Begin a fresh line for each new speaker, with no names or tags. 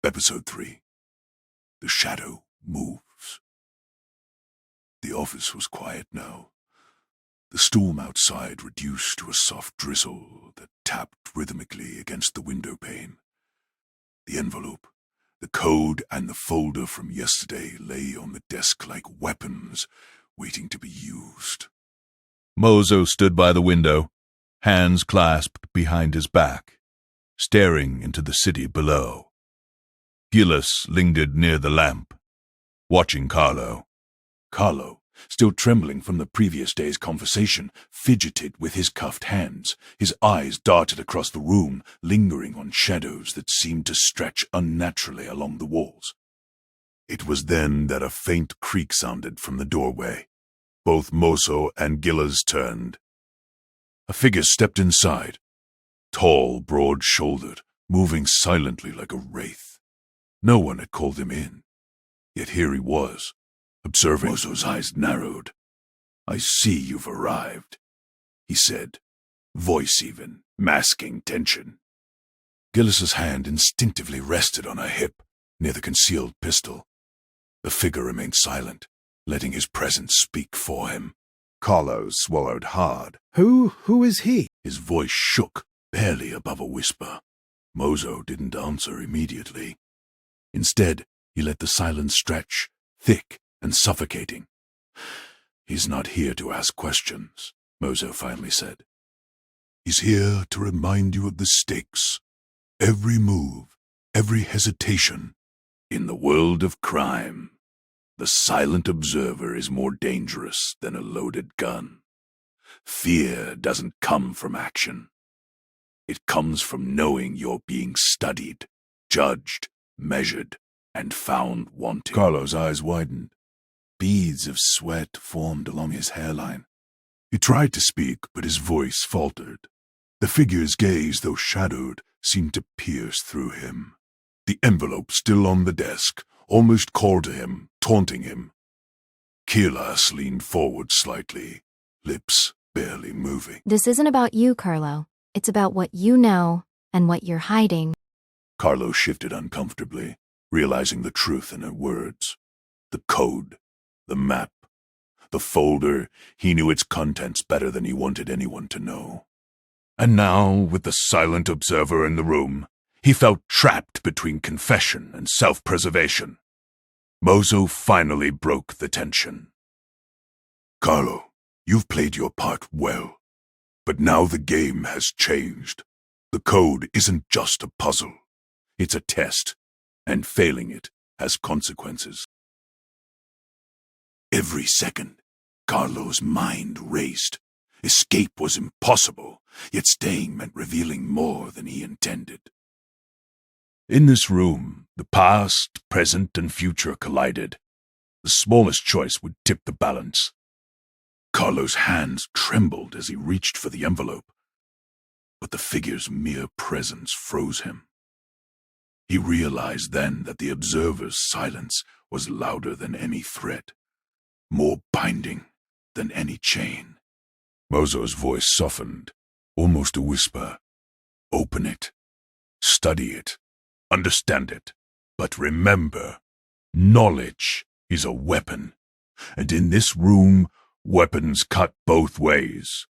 Ep.3. The shadow moves. The office was quiet now. The storm outside reduced to a soft drizzle that tapped rhythmically against the window pane. The envelope, the code, and the folder from yesterday lay on the desk like weapons waiting to be used.
Mozo stood by the window, hands clasped behind his back, staring into the city below. Gillis lingered near the lamp, watching Carlo.
Carlo, still trembling from the previous day's conversation, fidgeted with his cuffed hands. His eyes darted across the room, lingering on shadows that seemed to stretch unnaturally along the walls. It was then that a faint creak sounded from the doorway. Both Mozo and Gillis turned. A figure stepped inside, tall, broad-shouldered, moving silently like a wraith. No one had called him in, yet here he was, observing. Mozo's eyes narrowed. "I see you've arrived," he said, voice even, masking tension. Gillis's hand instinctively rested on her hip, near the concealed pistol. The figure remained silent, letting his presence speak for him.
Carlo swallowed hard.
Who is he?
His voice shook, barely above a whisper. Mozo didn't answer immediately. Instead, he let the silence stretch, thick and suffocating. "He's not here to ask questions," Mozo finally said. "He's here to remind you of the stakes. Every move, every hesitation. In the world of crime, the silent observer is more dangerous than a loaded gun. Fear doesn't come from action. It comes from knowing you're being studied, judged, measured, and found wanting." Carlo's eyes widened. Beads of sweat formed along his hairline. He tried to speak, but his voice faltered. The figure's gaze, though shadowed, seemed to pierce through him. The envelope still on the desk almost called to him, taunting him. Kilas leaned forward slightly, lips barely moving.
"This isn't about you, Carlo. It's about what you know and what you're hiding."
Carlo shifted uncomfortably, realizing the truth in her words. The code, the map, the folder, he knew its contents better than he wanted anyone to know. And now, with the silent observer in the room, he felt trapped between confession and self-preservation. Mozo finally broke the tension. "Carlo, you've played your part well, but now the game has changed. The code isn't just a puzzle. It's a test, and failing it has consequences." Every second, Carlo's mind raced. Escape was impossible, yet staying meant revealing more than he intended. In this room, the past, present, and future collided. The smallest choice would tip the balance. Carlo's hands trembled as he reached for the envelope, but the figure's mere presence froze him. He realized then that the observer's silence was louder than any threat, more binding than any chain. Mozo's voice softened, almost a whisper. "Open it. Study it. Understand it. But remember, knowledge is a weapon. And in this room, weapons cut both ways.